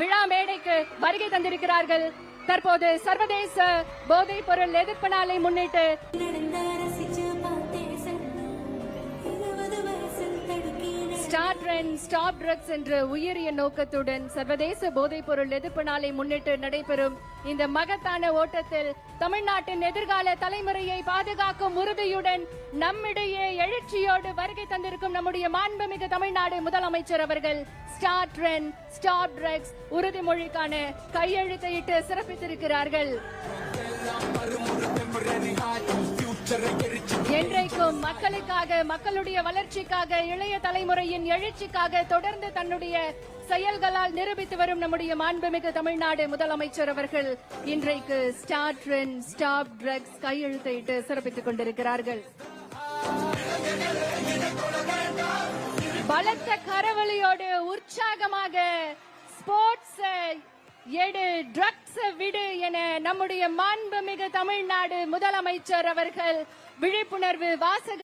விழா மேடைக்கு வருகை தந்திருக்கிறார்கள். தற்போது சர்வதேச போதைப் பொருள் எதிர்ப்பு நாளை முன்னிட்டு ஸ்டார்ட் ட்ரெண்ட் ஸ்டாப் ட்ரக்ஸ் என்ற உயரிய நோக்கத்துடன் சர்வதேச போதைப் பொருள் எதிர்ப்பு நாளை முன்னிட்டு நடைபெறும் இந்த மகத்தான ஓட்டத்தில் தமிழ்நாட்டின் எதிர்கால தலைமுறையை பாதுகாக்கும் உறுதியுடன் நம்மிடையே எழுச்சியோடு வருகை தந்திருக்கும் நம்முடைய மாண்புமிகு தமிழ்நாடு முதலமைச்சர் அவர்கள் ஸ்டார்ட் ட்ரெண்ட் ஸ்டாப் ட்ரக்ஸ் உறுதிமொழிக்கான கையெழுத்தையிட்டு சிறப்பித்திருக்கிறார்கள். என்றைக்கும் மக்களுக்காக, மக்களுடைய வளர்ச்சிக்காக, இளைய தலைமுறையின் எழுச்சிக்காக தொடர்ந்து தன்னுடைய செயல்களால் நிரூபித்து வரும் நம்முடைய மாண்புமிகு தமிழ்நாடு முதலமைச்சர் அவர்கள் இன்றைக்கு ஸ்டார்ட் ட்ரெண்ட் ஸ்டாப் ட்ரக்ஸ் கையெழுத்தையிட்டு சிறப்பித்துக் கொண்டிருக்கிறார்கள். பலத்த கரவொலியோடு உற்சாகமாக ஸ்போர்ட்ஸ் எடு ட்ரக்ஸ் விடு என நம்முடைய மாண்புமிகு தமிழ்நாடு முதலமைச்சர் அவர்கள் விழிப்புணர்வு வாசக